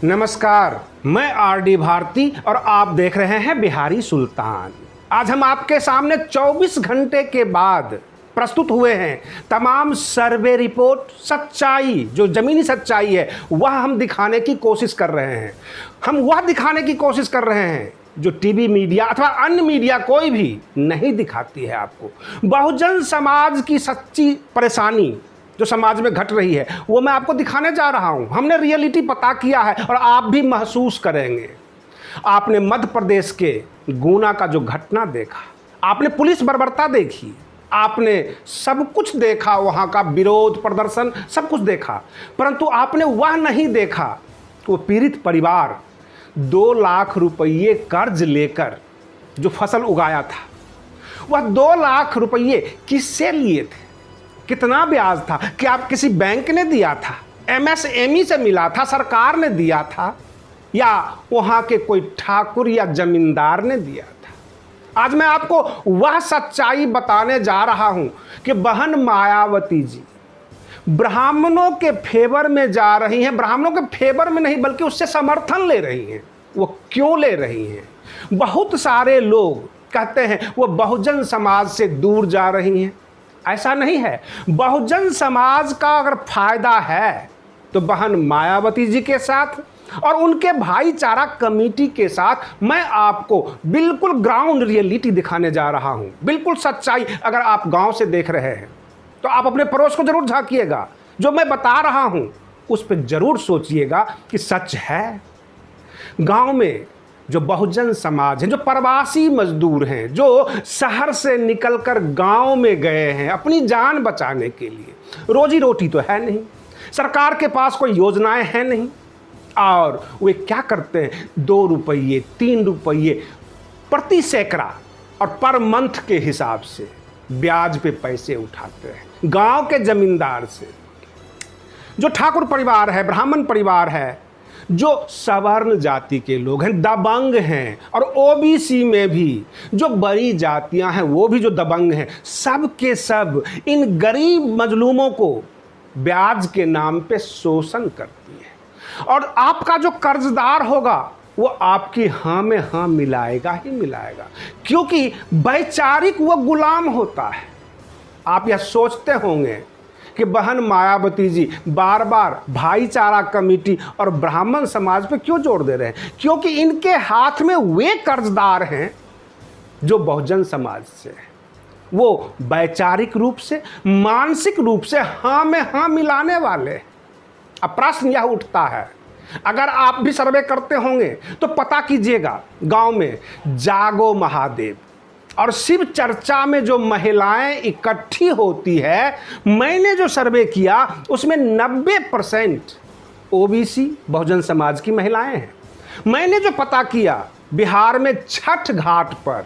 नमस्कार, मैं आरडी भारती और आप देख रहे हैं बिहारी सुल्तान। आज हम आपके सामने 24 घंटे के बाद प्रस्तुत हुए हैं। तमाम सर्वे रिपोर्ट, सच्चाई, जो ज़मीनी सच्चाई है वह हम दिखाने की कोशिश कर रहे हैं। हम वह दिखाने की कोशिश कर रहे हैं जो टीवी मीडिया अथवा अन्य मीडिया कोई भी नहीं दिखाती है आपको। बहुजन समाज की सच्ची परेशानी जो समाज में घट रही है वो मैं आपको दिखाने जा रहा हूं। हमने रियलिटी पता किया है और आप भी महसूस करेंगे। आपने मध्य प्रदेश के गुना का जो घटना देखा, आपने पुलिस बर्बरता देखी, आपने सब कुछ देखा, वहाँ का विरोध प्रदर्शन सब कुछ देखा, परंतु आपने वह नहीं देखा कि वो पीड़ित परिवार 2 लाख रुपये कर्ज लेकर जो फसल उगाया था, वह 2 लाख रुपये किससे लिए थे, कितना ब्याज था, क्या आप किसी बैंक ने दिया था, एमएसएमई से मिला था, सरकार ने दिया था, या वहाँ के कोई ठाकुर या जमींदार ने दिया था। आज मैं आपको वह सच्चाई बताने जा रहा हूँ कि बहन मायावती जी ब्राह्मणों के फेवर में जा रही हैं। ब्राह्मणों के फेवर में नहीं बल्कि उससे समर्थन ले रही हैं। वो क्यों ले रही हैं? बहुत सारे लोग कहते हैं वो बहुजन समाज से दूर जा रही हैं। ऐसा नहीं है। बहुजन समाज का अगर फायदा है तो बहन मायावती जी के साथ और उनके भाईचारा कमेटी के साथ मैं आपको बिल्कुल ग्राउंड रियलिटी दिखाने जा रहा हूं, बिल्कुल सच्चाई। अगर आप गांव से देख रहे हैं तो आप अपने पड़ोस को जरूर झांकिएगा। जो मैं बता रहा हूं उस पर जरूर सोचिएगा कि सच है। गांव में जो बहुजन समाज है, जो प्रवासी मजदूर हैं, जो शहर से निकलकर गांव में गए हैं अपनी जान बचाने के लिए, रोजी रोटी तो है नहीं, सरकार के पास कोई योजनाएं हैं नहीं, और वे क्या करते हैं, 2 रुपये 3 रुपये प्रति सैकड़ा और पर मंथ के हिसाब से ब्याज पे पैसे उठाते हैं गांव के जमींदार से। जो ठाकुर परिवार है, ब्राह्मण परिवार है, जो सवर्ण जाति के लोग हैं, दबंग हैं, और ओबीसी में भी जो बड़ी जातियां हैं वो भी जो दबंग हैं, सब के सब इन गरीब मजलूमों को ब्याज के नाम पे शोषण करती है। और आपका जो कर्जदार होगा वो आपकी हाँ में हाँ मिलाएगा ही मिलाएगा, क्योंकि वैचारिक वो गुलाम होता है। आप यह सोचते होंगे कि बहन मायावती जी बार बार भाईचारा कमेटी और ब्राह्मण समाज पे क्यों जोर दे रहे हैं? क्योंकि इनके हाथ में वे कर्जदार हैं जो बहुजन समाज से हैं। वो वैचारिक रूप से, मानसिक रूप से हाँ में हाँ मिलाने वाले। अब प्रश्न यह उठता है, अगर आप भी सर्वे करते होंगे तो पता कीजिएगा, गांव में जागो महादेव और शिव चर्चा में जो महिलाएं इकट्ठी होती है, मैंने जो सर्वे किया उसमें 90% ओबीसी बहुजन समाज की महिलाएं हैं। मैंने जो पता किया बिहार में छठ घाट पर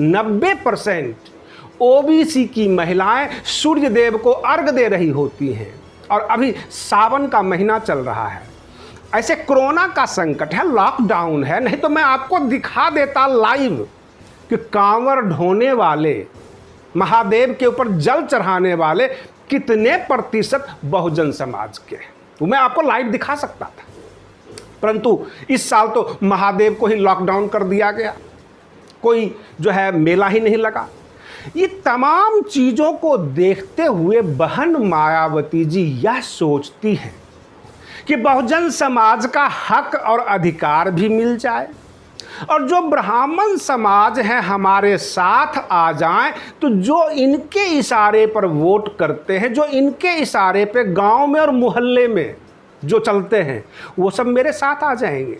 90% ओबीसी की महिलाएं सूर्य देव को अर्घ दे रही होती हैं। और अभी सावन का महीना चल रहा है, ऐसे कोरोना का संकट है, लॉकडाउन है, नहीं तो मैं आपको दिखा देता लाइव कि कांवर ढोने वाले, महादेव के ऊपर जल चढ़ाने वाले कितने प्रतिशत बहुजन समाज के हैं। तो मैं आपको लाइव दिखा सकता था, परंतु इस साल तो महादेव को ही लॉकडाउन कर दिया गया, कोई जो है मेला ही नहीं लगा। ये तमाम चीज़ों को देखते हुए बहन मायावती जी यह सोचती हैं कि बहुजन समाज का हक और अधिकार भी मिल जाए, और जो ब्राह्मण समाज है हमारे साथ आ जाएं, तो जो इनके इशारे पर वोट करते हैं, जो इनके इशारे पे गांव में और मोहल्ले में जो चलते हैं, वो सब मेरे साथ आ जाएंगे।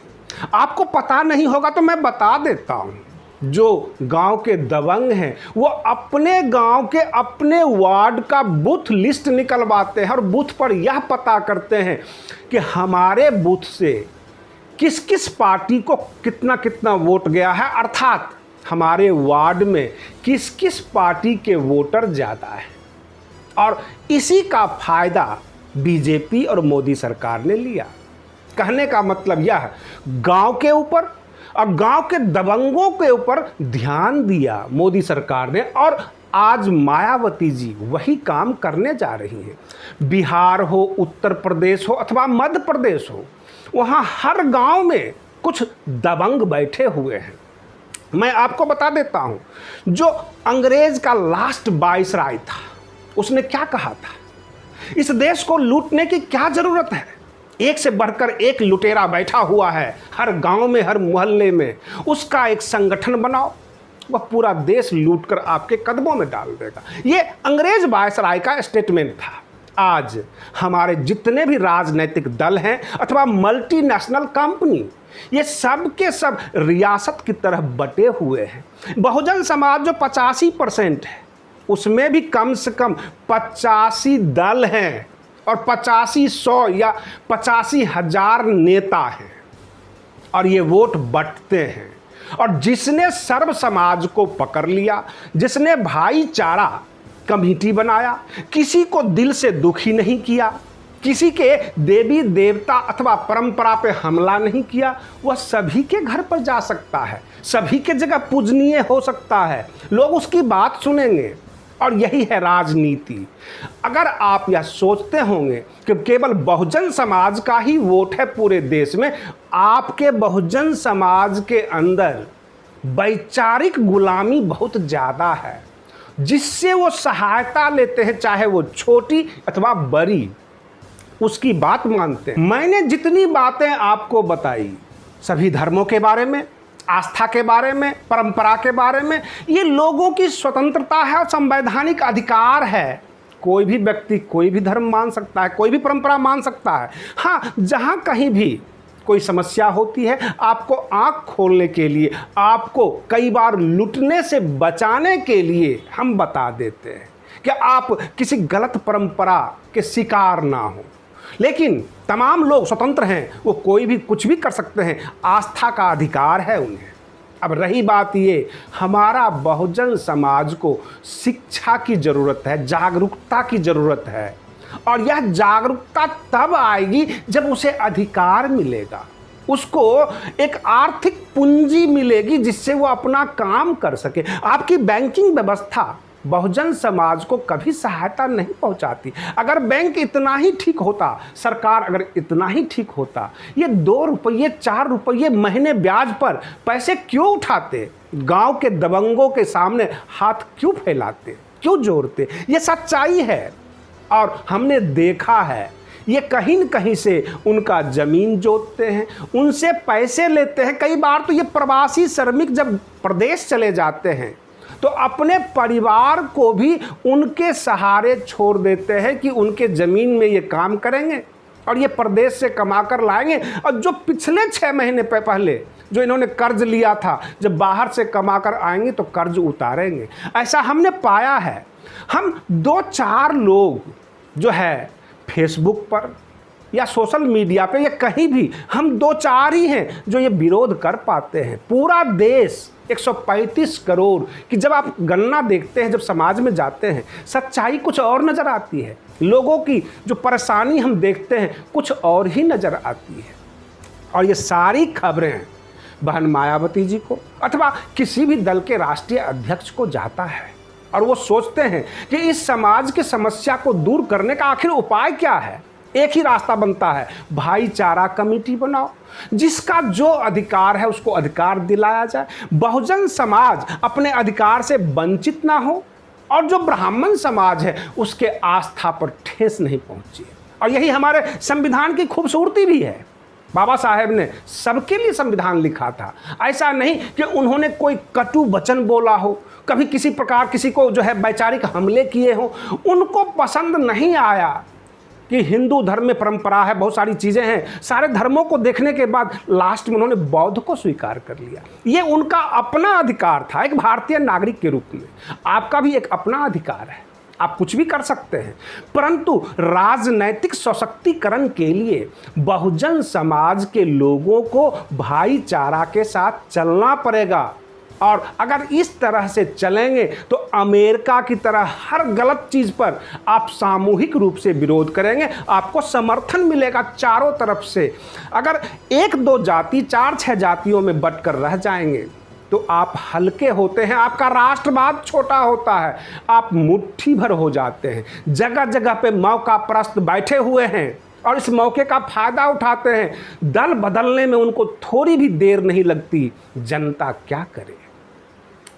आपको पता नहीं होगा तो मैं बता देता हूँ, जो गांव के दबंग हैं वो अपने गांव के अपने वार्ड का बूथ लिस्ट निकलवाते हैं और बूथ पर यह पता करते हैं कि हमारे बूथ से किस किस पार्टी को कितना कितना वोट गया है, अर्थात हमारे वार्ड में किस किस पार्टी के वोटर ज़्यादा हैं। और इसी का फायदा बीजेपी और मोदी सरकार ने लिया। कहने का मतलब यह, गांव के ऊपर और गांव के दबंगों के ऊपर ध्यान दिया मोदी सरकार ने, और आज मायावती जी वही काम करने जा रही हैं। बिहार हो, उत्तर प्रदेश हो अथवा मध्य प्रदेश हो, वहाँ हर गांव में कुछ दबंग बैठे हुए हैं। मैं आपको बता देता हूँ, जो अंग्रेज का लास्ट वाइसराय था उसने क्या कहा था, इस देश को लूटने की क्या ज़रूरत है, एक से बढ़कर एक लुटेरा बैठा हुआ है हर गांव में, हर मोहल्ले में, उसका एक संगठन बनाओ, वह पूरा देश लूटकर आपके कदमों में डाल देगा। ये अंग्रेज वायसराय का स्टेटमेंट था। आज हमारे जितने भी राजनीतिक दल हैं अथवा मल्टीनेशनल कंपनी, ये सब के सब रियासत की तरह बटे हुए हैं। बहुजन समाज जो 85% है, उसमें भी कम से कम 85 दल हैं और 8500 या 85,000 नेता हैं, और ये वोट बंटते हैं। और जिसने सर्व समाज को पकड़ लिया, जिसने भाईचारा कमेटी बनाया, किसी को दिल से दुखी नहीं किया, किसी के देवी देवता अथवा परंपरा पे हमला नहीं किया, वह सभी के घर पर जा सकता है, सभी के जगह पूजनीय हो सकता है, लोग उसकी बात सुनेंगे। और यही है राजनीति। अगर आप यह सोचते होंगे कि केवल बहुजन समाज का ही वोट है पूरे देश में, आपके बहुजन समाज के अंदर वैचारिक गुलामी बहुत ज़्यादा है, जिससे वो सहायता लेते हैं, चाहे वो छोटी अथवा बड़ी, उसकी बात मानते हैं। मैंने जितनी बातें आपको बताई, सभी धर्मों के बारे में, आस्था के बारे में, परंपरा के बारे में, ये लोगों की स्वतंत्रता है और संवैधानिक अधिकार है। कोई भी व्यक्ति कोई भी धर्म मान सकता है, कोई भी परंपरा मान सकता है। हाँ, जहाँ कहीं भी कोई समस्या होती है, आपको आंख खोलने के लिए, आपको कई बार लुटने से बचाने के लिए हम बता देते हैं कि आप किसी गलत परंपरा के शिकार ना हो। लेकिन तमाम लोग स्वतंत्र हैं, वो कोई भी कुछ भी कर सकते हैं, आस्था का अधिकार है उन्हें। अब रही बात ये, हमारा बहुजन समाज को शिक्षा की ज़रूरत है, जागरूकता की ज़रूरत है, और यह जागरूकता तब आएगी जब उसे अधिकार मिलेगा, उसको एक आर्थिक पूंजी मिलेगी जिससे वो अपना काम कर सके। आपकी बैंकिंग व्यवस्था बहुजन समाज को कभी सहायता नहीं पहुंचाती। अगर बैंक इतना ही ठीक होता, सरकार अगर इतना ही ठीक होता, ये 2 रुपये 4 रुपये महीने ब्याज पर पैसे क्यों उठाते, गांव के दबंगों के सामने हाथ क्यों फैलाते, क्यों जोड़ते? ये सच्चाई है और हमने देखा है। ये कहीं न कहीं से उनका ज़मीन जोतते हैं, उनसे पैसे लेते हैं। कई बार तो ये प्रवासी श्रमिक जब प्रदेश चले जाते हैं तो अपने परिवार को भी उनके सहारे छोड़ देते हैं कि उनके ज़मीन में ये काम करेंगे और ये प्रदेश से कमा कर लाएंगे। और जो पिछले 6 महीने पहले जो इन्होंने कर्ज लिया था, जब बाहर से कमा कर आएंगे तो कर्ज उतारेंगे। ऐसा हमने पाया है। हम 2-4 लोग जो है फेसबुक पर या सोशल मीडिया पे या कहीं भी, हम 2-4 ही हैं जो ये विरोध कर पाते हैं। पूरा देश 135 करोड़ की जब आप गणना देखते हैं, जब समाज में जाते हैं, सच्चाई कुछ और नज़र आती है। लोगों की जो परेशानी हम देखते हैं कुछ और ही नज़र आती है। और ये सारी खबरें बहन मायावती जी को अथवा किसी भी दल के राष्ट्रीय अध्यक्ष को जाता है और वो सोचते हैं कि इस समाज की समस्या को दूर करने का आखिर उपाय क्या है। एक ही रास्ता बनता है, भाईचारा कमेटी बनाओ, जिसका जो अधिकार है उसको अधिकार दिलाया जाए, बहुजन समाज अपने अधिकार से वंचित ना हो, और जो ब्राह्मण समाज है उसके आस्था पर ठेस नहीं पहुंची। और यही हमारे संविधान की खूबसूरती भी है। बाबा साहेब ने सबके लिए संविधान लिखा था। ऐसा नहीं कि उन्होंने कोई कटु वचन बोला हो, कभी किसी प्रकार किसी को जो है वैचारिक हमले किए हो। उनको पसंद नहीं आया कि हिंदू धर्म में परंपरा है, बहुत सारी चीज़ें हैं, सारे धर्मों को देखने के बाद लास्ट में उन्होंने बौद्ध को स्वीकार कर लिया। ये उनका अपना अधिकार था एक भारतीय नागरिक के रूप में। आपका भी एक अपना अधिकार है, आप कुछ भी कर सकते हैं, परंतु राजनैतिक सशक्तिकरण के लिए बहुजन समाज के लोगों को भाईचारा के साथ चलना पड़ेगा। और अगर इस तरह से चलेंगे तो अमेरिका की तरह हर गलत चीज़ पर आप सामूहिक रूप से विरोध करेंगे, आपको समर्थन मिलेगा चारों तरफ से। अगर 1-2 जाति 4-6 जातियों में बंटकर रह जाएंगे तो आप हल्के होते हैं, आपका राष्ट्रवाद छोटा होता है, आप मुट्ठी भर हो जाते हैं। जगह जगह पे मौका परस्त बैठे हुए हैं और इस मौके का फायदा उठाते हैं। दल बदलने में उनको थोड़ी भी देर नहीं लगती। जनता क्या करे?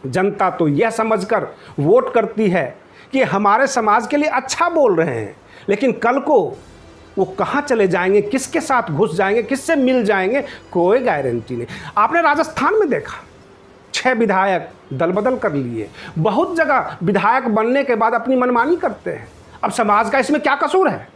जनता तो यह समझकर वोट करती है कि हमारे समाज के लिए अच्छा बोल रहे हैं, लेकिन कल को वो कहाँ चले जाएंगे, किसके साथ घुस जाएंगे, किससे मिल जाएंगे, कोई गारंटी नहीं। आपने राजस्थान में देखा, 6 विधायक दल बदल कर लिए। बहुत जगह विधायक बनने के बाद अपनी मनमानी करते हैं। अब समाज का इसमें क्या कसूर है?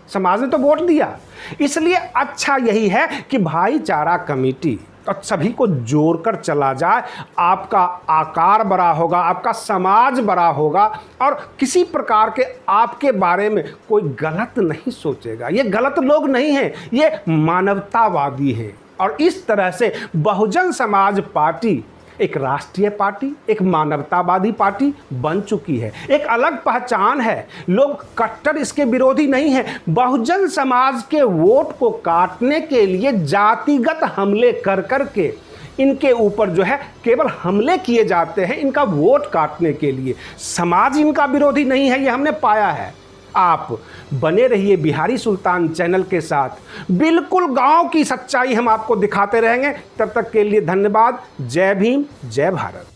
समाज ने तो वोट दिया। इसलिए अच्छा यही है कि भाईचारा कमेटी और सभी को जोड़कर चला जाए। आपका आकार बड़ा होगा, आपका समाज बड़ा होगा और किसी प्रकार के आपके बारे में कोई गलत नहीं सोचेगा। ये गलत लोग नहीं हैं, ये मानवतावादी हैं। और इस तरह से बहुजन समाज पार्टी एक राष्ट्रीय पार्टी, एक मानवतावादी पार्टी बन चुकी है। एक अलग पहचान है। लोग कट्टर इसके विरोधी नहीं हैं। बहुजन समाज के वोट को काटने के लिए जातिगत हमले कर कर के इनके ऊपर जो है केवल हमले किए जाते हैं, इनका वोट काटने के लिए। समाज इनका विरोधी नहीं है, ये हमने पाया है। आप बने रहिए बिहारी सुल्तान चैनल के साथ। बिल्कुल गांव की सच्चाई हम आपको दिखाते रहेंगे। तब तक के लिए धन्यवाद। जय भीम, जय भारत।